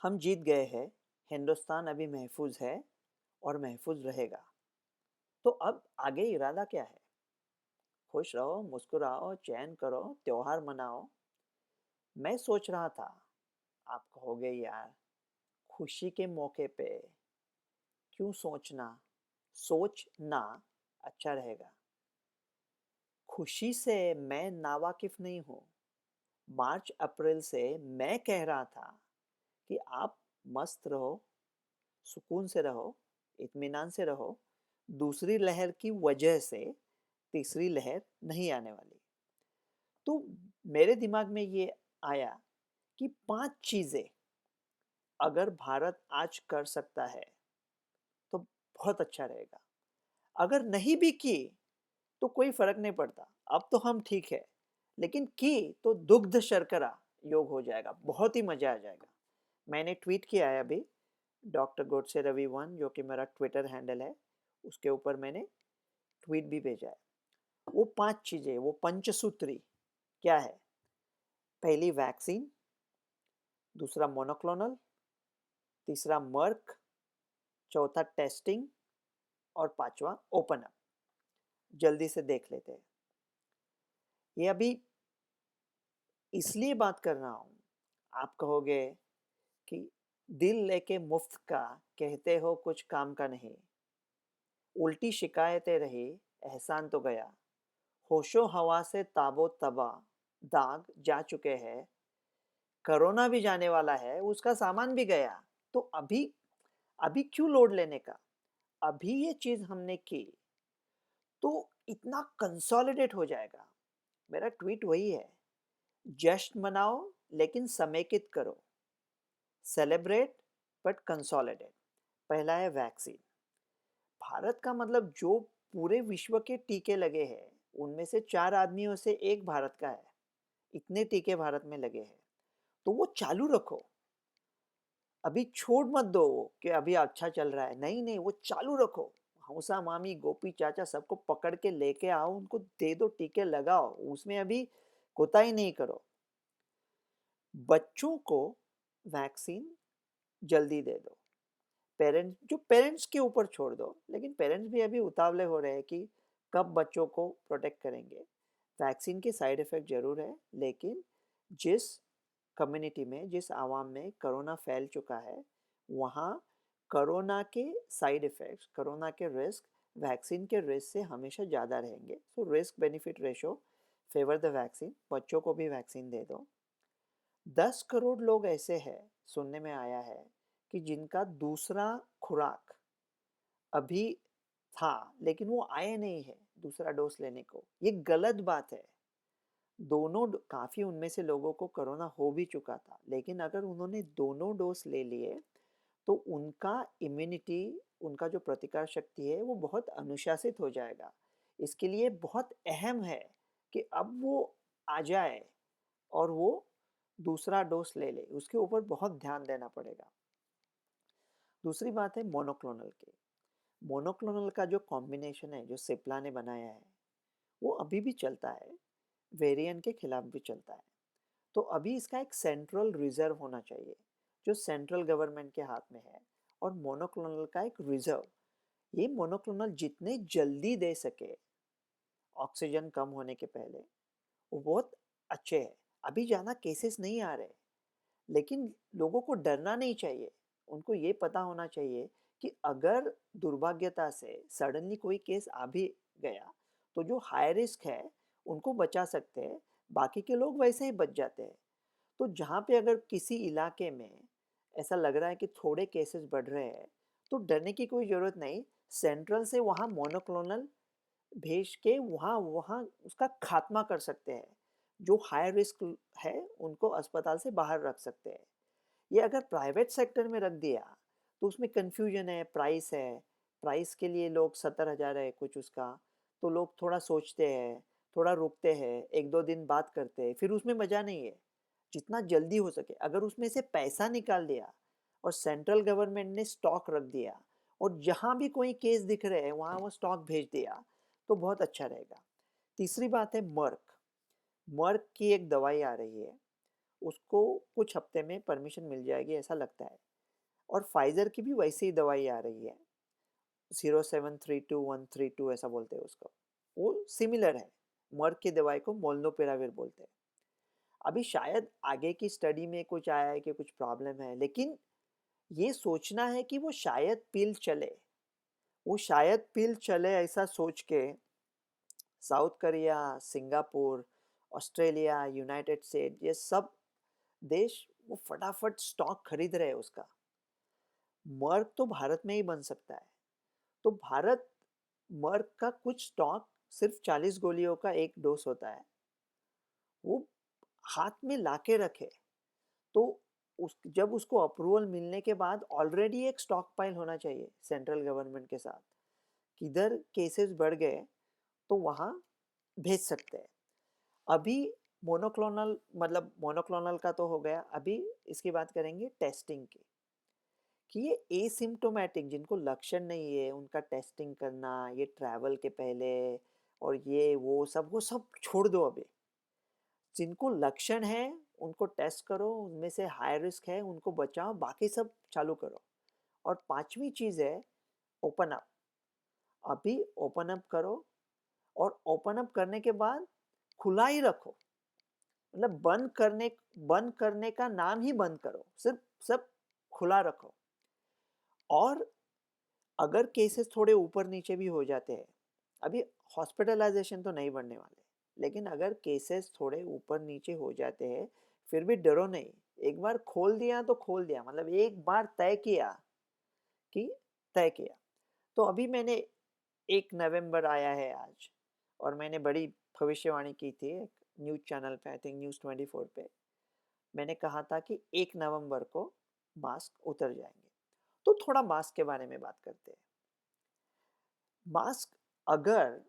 हम जीत गए हैं। हिंदुस्तान अभी महफूज है और महफूज रहेगा। तो अब आगे इरादा क्या है? खुश रहो, मुस्कुराओ, चैन करो, त्योहार मनाओ। मैं सोच रहा था, आप कहोगे यार, खुशी के मौके पे क्यों सोचना अच्छा रहेगा। खुशी से मैं नावाकिफ नहीं हूँ। मार्च अप्रैल से मैं कह रहा था कि आप मस्त रहो, सुकून से रहो, इत्मीनान से रहो। दूसरी लहर की वजह से तीसरी लहर नहीं आने वाली। तो मेरे दिमाग में ये आया कि 5 चीजें अगर भारत आज कर सकता है तो बहुत अच्छा रहेगा। अगर नहीं भी की तो कोई फर्क नहीं पड़ता, अब तो हम ठीक है। लेकिन की तो दुग्ध शर्करा योग हो जाएगा, बहुत ही मजा आ जाएगा। मैंने ट्वीट किया है अभी, डॉक्टर गोडसे रवि वन, जो कि मेरा ट्विटर हैंडल है, उसके ऊपर मैंने ट्वीट भी भेजा है। वो 5 चीजें, वो पंचसूत्री क्या है? पहली वैक्सीन, दूसरा मोनोक्लोनल, तीसरा मर्क, चौथा टेस्टिंग और पांचवा ओपन अप। जल्दी से देख लेते हैं। ये अभी इसलिए बात कर रहा हूं, आप कहोगे कि दिल लेके मुफ्त का, कहते हो कुछ काम का नहीं। उल्टी शिकायतें रही, एहसान तो गया। होशो हवा से ताबो तबा, दाग जा चुके हैं। कोरोना भी जाने वाला है, उसका सामान भी गया। तो अभी अभी क्यों लोड लेने का? अभी ये चीज हमने की तो इतना कंसोलिडेट हो जाएगा। मेरा ट्वीट वही है, जश्न मनाओ लेकिन समेकित करो। Celebrate but consolidate. पहला है वैक्सीन। भारत का मतलब जो पूरे विश्व के टीके लगे हैं उनमें से 4 आदमियों से एक भारत का है। इतने टीके भारत में लगे हैं, तो वो चालू रखो। अभी छोड़ मत दो कि अभी अच्छा चल रहा है, नहीं नहीं, वो चालू रखो। हौसा मामी, गोपी चाचा, सबको पकड़ के लेके आओ, उनको दे दो, टीके लगाओ, उसमें अभी कोताही नहीं करो। बच्चों को वैक्सीन जल्दी दे दो। पेरेंट्स के ऊपर छोड़ दो, लेकिन पेरेंट्स भी अभी उतावले हो रहे हैं कि कब बच्चों को प्रोटेक्ट करेंगे। वैक्सीन के साइड इफेक्ट जरूर है, लेकिन जिस कम्युनिटी में, जिस आवाम में कोरोना फैल चुका है, वहाँ कोरोना के साइड इफेक्ट्स, कोरोना के रिस्क वैक्सीन के रिस्क से हमेशा ज़्यादा रहेंगे। So risk benefit ratio favour the vaccine. बच्चों को भी वैक्सीन दे दो। 10 करोड़ लोग ऐसे हैं, सुनने में आया है, कि जिनका दूसरा खुराक अभी था लेकिन वो आए नहीं है दूसरा डोज लेने को। ये गलत बात है। काफी उनमें से लोगों को कोरोना हो भी चुका था, लेकिन अगर उन्होंने दोनों डोज ले लिए तो उनका इम्यूनिटी, उनका जो प्रतिकार शक्ति है वो बहुत अनुशासित हो जाएगा। इसके लिए बहुत अहम है कि अब वो आ जाए और वो दूसरा डोज ले ले, उसके ऊपर बहुत ध्यान देना पड़ेगा। दूसरी बात है मोनोक्लोनल की। मोनोक्लोनल का जो कॉम्बिनेशन है, जो सिप्ला ने बनाया है, वो अभी भी चलता है, वेरिएंट के खिलाफ भी चलता है। तो अभी इसका एक सेंट्रल रिजर्व होना चाहिए जो सेंट्रल गवर्नमेंट के हाथ में है, और मोनोक्लोनल का एक रिजर्व। ये मोनोक्लोनल जितने जल्दी दे सके ऑक्सीजन कम होने के पहले, वो बहुत अच्छे है। अभी ज़्यादा केसेस नहीं आ रहे, लेकिन लोगों को डरना नहीं चाहिए। उनको ये पता होना चाहिए कि अगर दुर्भाग्यता से सडनली कोई केस आ भी गया तो जो हाई रिस्क है उनको बचा सकते हैं, बाकी के लोग वैसे ही बच जाते हैं। तो जहाँ पे अगर किसी इलाके में ऐसा लग रहा है कि थोड़े केसेस बढ़ रहे हैं, तो डरने की कोई ज़रूरत नहीं। सेंट्रल से वहाँ मोनोक्लोनल भेज के वहाँ वहाँ उसका खात्मा कर सकते हैं। जो हाई रिस्क है उनको अस्पताल से बाहर रख सकते हैं। ये अगर प्राइवेट सेक्टर में रख दिया तो उसमें कन्फ्यूजन है, प्राइस है। प्राइस के लिए लोग 70,000 है कुछ उसका, तो लोग थोड़ा सोचते हैं, थोड़ा रुकते हैं, 1-2 दिन बात करते हैं, फिर उसमें मज़ा नहीं है। जितना जल्दी हो सके अगर उसमें से पैसा निकाल दिया और सेंट्रल गवर्नमेंट ने स्टॉक रख दिया, और जहाँ भी कोई केस दिख रहे हैं वहाँ वो स्टॉक भेज दिया, तो बहुत अच्छा रहेगा। तीसरी बात है मर्क। मर्क की एक दवाई आ रही है, उसको कुछ हफ्ते में परमिशन मिल जाएगी ऐसा लगता है। और फाइज़र की भी वैसी ही दवाई आ रही है, 0732132 ऐसा बोलते हैं उसको, वो सिमिलर है। मर्क की दवाई को मोल्नोपिराविर बोलते हैं। अभी शायद आगे की स्टडी में कुछ आया है कि कुछ प्रॉब्लम है, लेकिन ये सोचना है कि वो शायद पिल चले, वो शायद पिल चले ऐसा सोच के south Korea, Singapore, Australia, United state, ये सब देश वो फटाफट स्टॉक खरीद रहे हैं उसका। मर्क तो भारत में ही बन सकता है, तो भारत मर्क का कुछ स्टॉक, सिर्फ 40 गोलियों का एक डोज होता है, वो हाथ में लाके रखे, तो जब उसको अप्रूवल मिलने के बाद ऑलरेडी एक स्टॉक पाइल होना चाहिए सेंट्रल गवर्नमेंट के साथ, किधर केसेस बढ़ गए तो वहाँ भेज सकते हैं। अभी मोनोक्लोनल, मतलब मोनोक्लोनल का तो हो गया, अभी इसकी बात करेंगे टेस्टिंग की, कि ये एसिम्प्टोमेटिक जिनको लक्षण नहीं है उनका टेस्टिंग करना, ये ट्रैवल के पहले और ये वो सब छोड़ दो अभी। जिनको लक्षण है उनको टेस्ट करो, उनमें से हाई रिस्क है उनको बचाओ, बाकी सब चालू करो। और पांचवी चीज़ है ओपन अप। अभी ओपन अप करो, और ओपन अप करने के बाद खुला ही रखो, मतलब बंद करने का नाम ही बंद करो, सिर्फ सब खुला रखो। और अगर केसेस थोड़े ऊपर नीचे भी हो जाते हैं, अभी हॉस्पिटलाइजेशन तो नहीं बढ़ने वाले, लेकिन अगर केसेस थोड़े ऊपर नीचे हो जाते हैं, फिर भी डरो नहीं। एक बार खोल दिया तो खोल दिया, मतलब एक बार तय किया कि तय किया। तो अभी मैंने 1 नवंबर आया है आज, और मैंने बड़ी भविष्यवाणी की थी एक न्यूज़ चैनल पे, आई थिंक न्यूज़ 24 पे। मैंने कहा था कि 1 नवंबर को मास्क उतर जाएंगे। तो थोड़ा मास्क के बारे में बात करते हैं। मास्क, अगर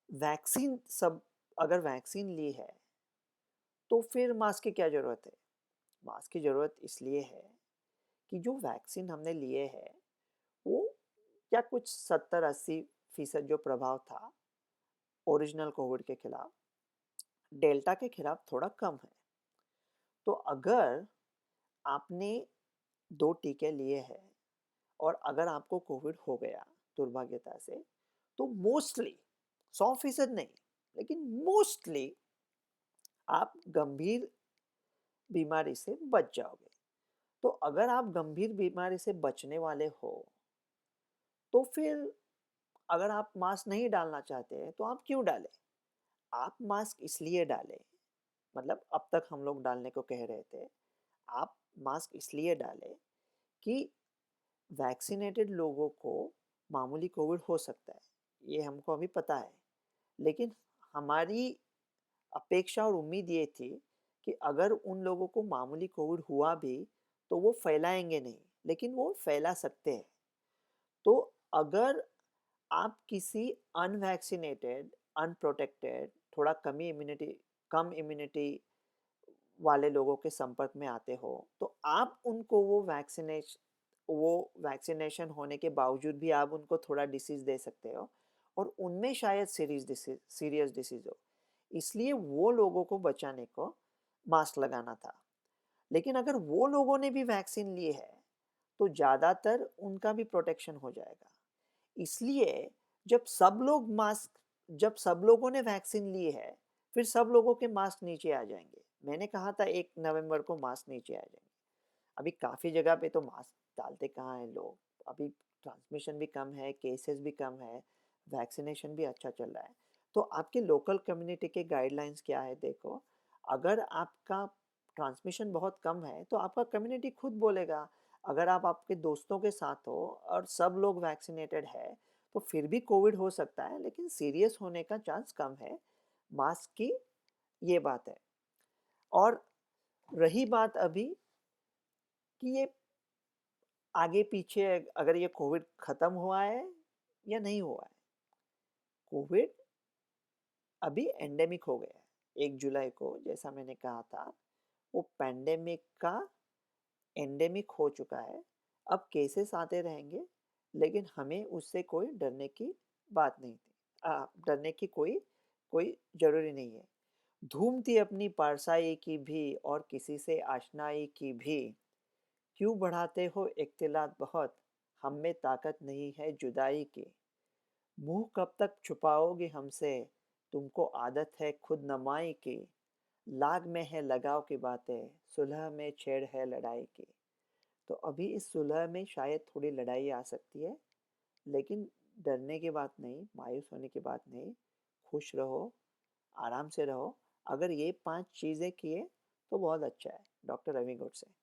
वैक्सीन सब अगर वैक्सीन ली है तो फिर मास्क की क्या ज़रूरत है? मास्क की ज़रूरत इसलिए है कि जो वैक्सीन हमने लिए है वो क्या कुछ 70-80% जो प्रभाव था ओरिजिनल कोविड के खिलाफ, डेल्टा के खिलाफ थोड़ा कम है। तो अगर आपने 2 टीके लिए हैं और अगर आपको कोविड हो गया दुर्भाग्यता से, तो मोस्टली, 100% नहीं, लेकिन मोस्टली आप गंभीर बीमारी से बच जाओगे। तो अगर आप गंभीर बीमारी से बचने वाले हो, तो फिर अगर आप मास्क नहीं डालना चाहते हैं तो आप क्यों डालें? आप मास्क इसलिए डालें, मतलब अब तक हम लोग डालने को कह रहे थे, आप मास्क इसलिए डालें कि वैक्सीनेटेड लोगों को मामूली कोविड हो सकता है, ये हमको अभी पता है। लेकिन हमारी अपेक्षा और उम्मीद ये थी कि अगर उन लोगों को मामूली कोविड हुआ भी तो वो फैलाएंगे नहीं, लेकिन वो फैला सकते हैं। तो अगर आप किसी अनवैक्सीनेटेड, अनप्रोटेक्टेड, थोड़ा कम इम्यूनिटी वाले लोगों के संपर्क में आते हो, तो आप उनको वो वैक्सीनेशन होने के बावजूद भी आप उनको थोड़ा डिसीज दे सकते हो, और उनमें शायद सीरियस डिसीज हो। इसलिए वो लोगों को बचाने को मास्क लगाना था। लेकिन अगर वो लोगों ने भी वैक्सीन लिए है तो ज़्यादातर उनका भी प्रोटेक्शन हो जाएगा। इसलिए जब सब लोगों ने वैक्सीन ली है, फिर सब लोगों के मास्क नीचे आ जाएंगे। मैंने कहा था 1 नवंबर को मास्क नीचे आ जाएंगे। अभी काफ़ी जगह पे तो मास्क डालते कहाँ हैं लोग। अभी ट्रांसमिशन भी कम है, केसेस भी कम है, वैक्सीनेशन भी अच्छा चल रहा है। तो आपके लोकल कम्युनिटी के गाइडलाइंस क्या है देखो। अगर आपका ट्रांसमिशन बहुत कम है तो आपका कम्युनिटी खुद बोलेगा। अगर आप आपके दोस्तों के साथ हो और सब लोग वैक्सीनेटेड है तो फिर भी कोविड हो सकता है, लेकिन सीरियस होने का चांस कम है। मास्क की ये बात है। और रही बात अभी कि ये आगे पीछे, अगर ये कोविड खत्म हुआ है या नहीं हुआ है। कोविड अभी एंडेमिक हो गया है 1 जुलाई को, जैसा मैंने कहा था, वो पैंडेमिक का एंडेमिक हो चुका है। अब केसेस आते रहेंगे, लेकिन हमें उससे कोई डरने की बात नहीं थी, डरने की कोई कोई ज़रूरी नहीं है। धूमती अपनी पारसाई की भी और किसी से आशनाई की भी, क्यों बढ़ाते हो इख्तिलात बहुत, हम में ताकत नहीं है जुदाई की। मुंह कब तक छुपाओगे हमसे, तुमको आदत है खुद नमाई की। लाग में है लगाव की बातें, सुलह में छेड़ है लड़ाई की। तो अभी इस सुलह में शायद थोड़ी लड़ाई आ सकती है, लेकिन डरने की बात नहीं, मायूस होने की बात नहीं। खुश रहो, आराम से रहो। अगर ये 5 चीज़ें किए तो बहुत अच्छा है। डॉक्टर रवि गुड से।